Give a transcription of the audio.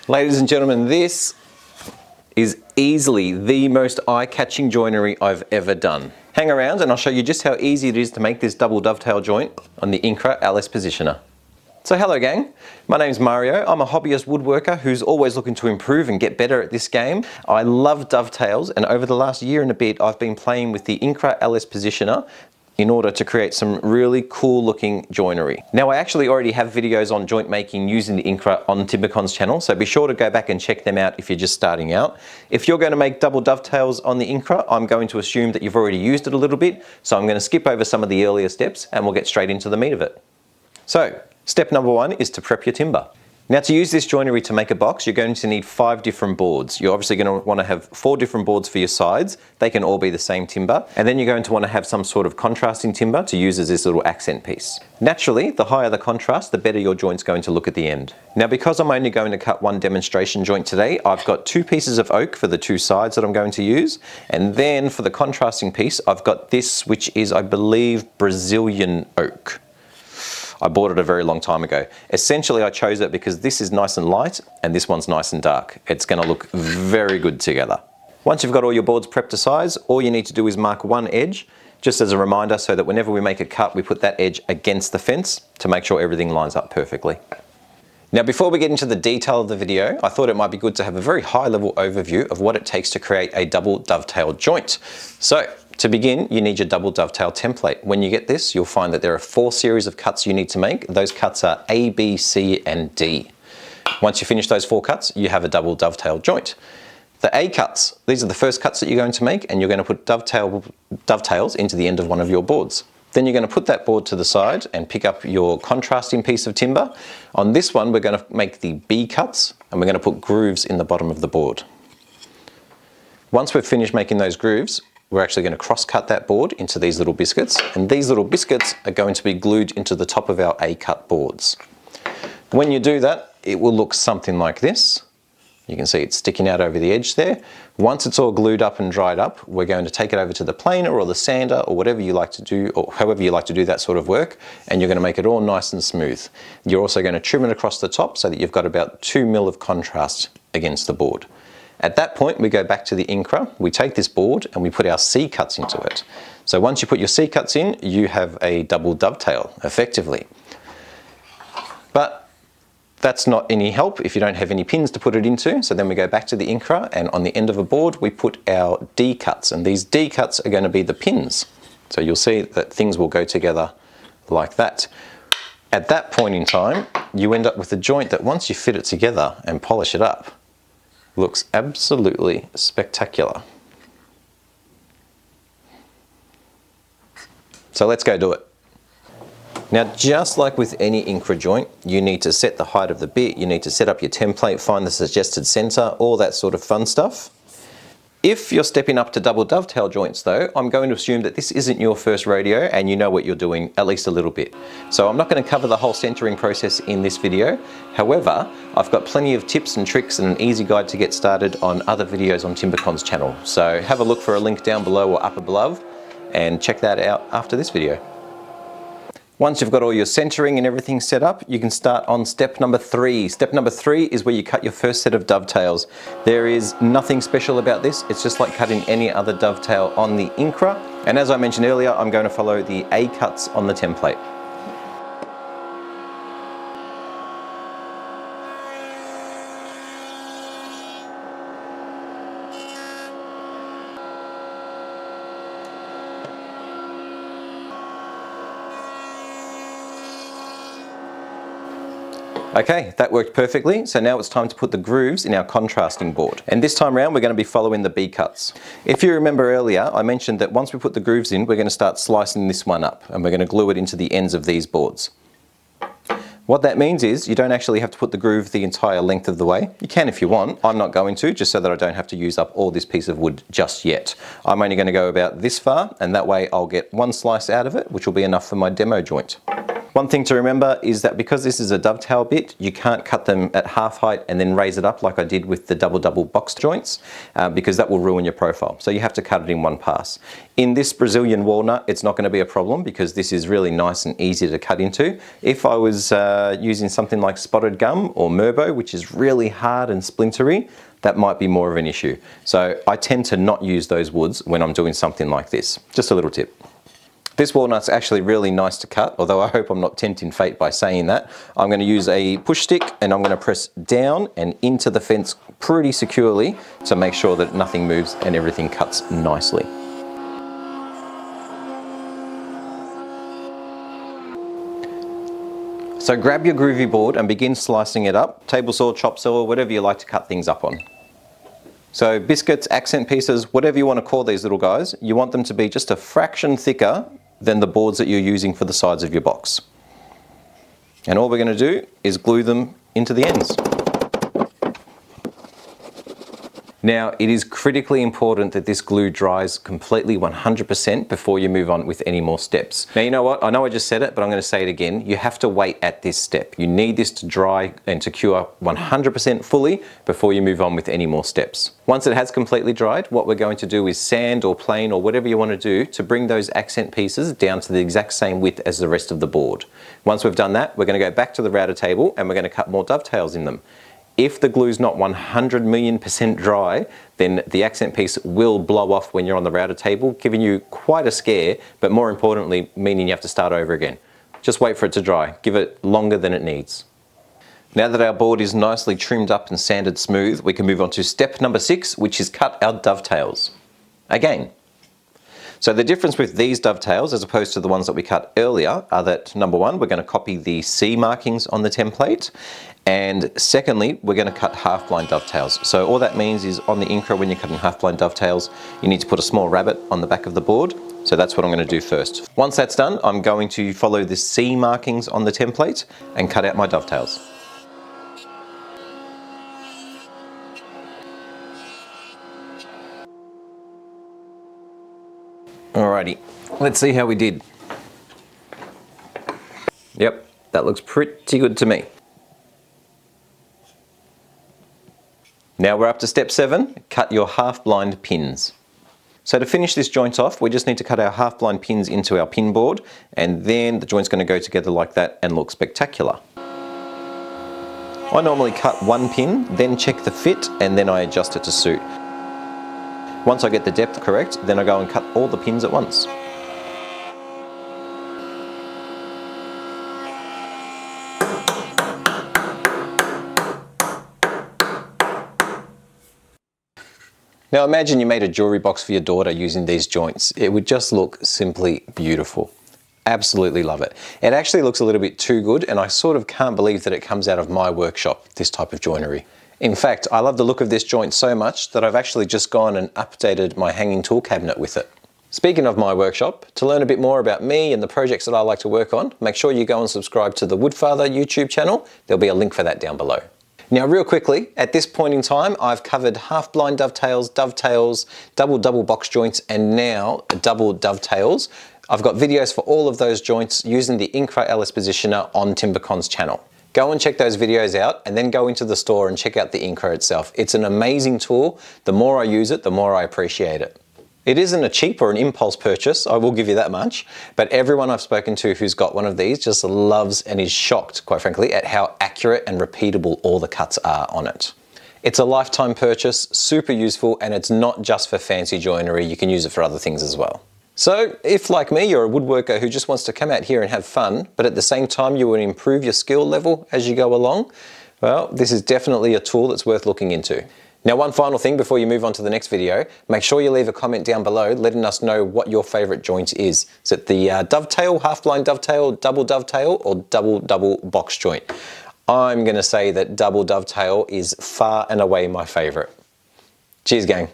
Ladies and gentlemen, this is easily the most eye-catching joinery I've ever done. Hang around and I'll show you just how easy it is to make this double dovetail joint on the Incra LS Positioner. So hello gang, my name's Mario. I'm a hobbyist woodworker who's always looking to improve and get better at this game. I love dovetails, and over the last year and a bit I've been playing with the Incra LS Positioner in order to create some really cool looking joinery. Now I actually already have videos on joint making using the Incra on Timbecon's channel, so be sure to go back and check them out if you're just starting out. If you're going to make double dovetails on the Incra, I'm going to assume that you've already used it a little bit, so I'm going to skip over some of the earlier steps and we'll get straight into the meat of it. So, step number one is to prep your timber. Now to use this joinery to make a box, you're going to need 5 different boards. You're obviously going to want to have 4 different boards for your sides. They can all be the same timber. And then you're going to want to have some sort of contrasting timber to use as this little accent piece. Naturally, the higher the contrast, the better your joint's going to look at the end. Now because I'm only going to cut one demonstration joint today, I've got 2 pieces of oak for the 2 sides that I'm going to use. And then for the contrasting piece, I've got this, which is, I believe, Brazilian oak. I bought it a very long time ago. Essentially, I chose it because this is nice and light and this one's nice and dark. It's going to look very good together. Once you've got all your boards prepped to size, all you need to do is mark one edge, just as a reminder, so that whenever we make a cut, we put that edge against the fence to make sure everything lines up perfectly. Now, before we get into the detail of the video, I thought it might be good to have a very high-level overview of what it takes to create a double dovetail joint. So, to begin, you need your double dovetail template. When you get this, you'll find that there are 4 series of cuts you need to make. Those cuts are A, B, C, and D. Once you finish those 4 cuts, you have a double dovetail joint. The A cuts, these are the first cuts that you're going to make, and you're going to put dovetails into the end of one of your boards. Then you're going to put that board to the side and pick up your contrasting piece of timber. On this one, we're going to make the B cuts, and we're going to put grooves in the bottom of the board. Once we've finished making those grooves, we're actually going to cross-cut that board into these little biscuits, and these little biscuits are going to be glued into the top of our A-cut boards. When you do that, it will look something like this. You can see it's sticking out over the edge there. Once it's all glued up and dried up, we're going to take it over to the planer or the sander or whatever you like to do, or however you like to do that sort of work, and you're going to make it all nice and smooth. You're also going to trim it across the top so that you've got about 2 mil of contrast against the board. At that point, we go back to the Incra, we take this board and we put our C cuts into it. So once you put your C cuts in, you have a double dovetail, effectively. But that's not any help if you don't have any pins to put it into. So then we go back to the Incra, and on the end of a board, we put our D cuts, and these D cuts are going to be the pins. So you'll see that things will go together like that. At that point in time, you end up with a joint that once you fit it together and polish it up, looks absolutely spectacular. So let's go do it. Now, just like with any Incra joint, you need to set the height of the bit, you need to set up your template, find the suggested center, all that sort of fun stuff. If you're stepping up to double dovetail joints though, I'm going to assume that this isn't your first rodeo and you know what you're doing at least a little bit. So I'm not going to cover the whole centering process in this video. However, I've got plenty of tips and tricks and an easy guide to get started on other videos on Timbecon's channel. So have a look for a link down below or up above and check that out after this video. Once you've got all your centering and everything set up, you can start on step number 3. Step number 3 is where you cut your first set of dovetails. There is nothing special about this. It's just like cutting any other dovetail on the Incra. And as I mentioned earlier, I'm going to follow the A cuts on the template. Okay, that worked perfectly. So now it's time to put the grooves in our contrasting board. And this time around, we're going to be following the B cuts. If you remember earlier, I mentioned that once we put the grooves in, we're going to start slicing this one up and we're going to glue it into the ends of these boards. What that means is you don't actually have to put the groove the entire length of the way. You can if you want. I'm not going to, just so that I don't have to use up all this piece of wood just yet. I'm only going to go about this far, and that way I'll get one slice out of it, which will be enough for my demo joint. One thing to remember is that because this is a dovetail bit, you can't cut them at half height and then raise it up like I did with the double box joints, because that will ruin your profile. So you have to cut it in one pass. In this Brazilian walnut, it's not going to be a problem because this is really nice and easy to cut into. If I was using something like spotted gum or Merbo, which is really hard and splintery, that might be more of an issue. So I tend to not use those woods when I'm doing something like this. Just a little tip. This walnut's actually really nice to cut, although I hope I'm not tempting fate by saying that. I'm going to use a push stick and I'm going to press down and into the fence pretty securely to make sure that nothing moves and everything cuts nicely. So grab your groovy board and begin slicing it up, table saw, chop saw, whatever you like to cut things up on. So biscuits, accent pieces, whatever you want to call these little guys, you want them to be just a fraction thicker than the boards that you're using for the sides of your box. And all we're going to do is glue them into the ends. Now, it is critically important that this glue dries completely 100% before you move on with any more steps. Now, you know what? I know I just said it, but I'm going to say it again. You have to wait at this step. You need this to dry and to cure 100% fully before you move on with any more steps. Once it has completely dried, what we're going to do is sand or plane or whatever you want to do to bring those accent pieces down to the exact same width as the rest of the board. Once we've done that, we're going to go back to the router table and we're going to cut more dovetails in them. If the glue's not 100,000,000% dry, then the accent piece will blow off when you're on the router table, giving you quite a scare, but more importantly, meaning you have to start over again. Just wait for it to dry. Give it longer than it needs. Now that our board is nicely trimmed up and sanded smooth, we can move on to step number 6, which is cut our dovetails. Again. So the difference with these dovetails as opposed to the ones that we cut earlier are that number 1, we're going to copy the C markings on the template, and secondly, we're going to cut half blind dovetails. So all that means is on the Incra, when you're cutting half blind dovetails, you need to put a small rabbet on the back of the board. So that's what I'm going to do first. Once that's done, I'm going to follow the C markings on the template and cut out my dovetails. Alrighty, let's see how we did. Yep, that looks pretty good to me. Now we're up to step 7, cut your half blind pins. So to finish this joint off, we just need to cut our half blind pins into our pin board, and then the joint's going to go together like that and look spectacular. I normally cut one pin, then check the fit, and then I adjust it to suit. Once I get the depth correct, then I go and cut all the pins at once. Now imagine you made a jewelry box for your daughter using these joints. It would just look simply beautiful. Absolutely love it. It actually looks a little bit too good, and I sort of can't believe that it comes out of my workshop, this type of joinery. In fact, I love the look of this joint so much that I've actually just gone and updated my hanging tool cabinet with it. Speaking of my workshop, to learn a bit more about me and the projects that I like to work on, make sure you go and subscribe to the Woodfather YouTube channel. There'll be a link for that down below. Now real quickly, at this point in time, I've covered half blind dovetails, dovetails, double box joints, and now double dovetails. I've got videos for all of those joints using the Incra LS Positioner on Timbecon's channel. Go and check those videos out and then go into the store and check out the Incra itself. It's an amazing tool. The more I use it, the more I appreciate it. It isn't a cheap or an impulse purchase, I will give you that much, but everyone I've spoken to who's got one of these just loves and is shocked, quite frankly, at how accurate and repeatable all the cuts are on it. It's a lifetime purchase, super useful, and it's not just for fancy joinery, you can use it for other things as well. So if, like me, you're a woodworker who just wants to come out here and have fun, but at the same time you want to improve your skill level as you go along, well, this is definitely a tool that's worth looking into. Now, one final thing before you move on to the next video, make sure you leave a comment down below letting us know what your favorite joint is. Is it the dovetail, half blind dovetail, double dovetail, or double box joint? I'm going to say that double dovetail is far and away my favorite. Cheers, gang.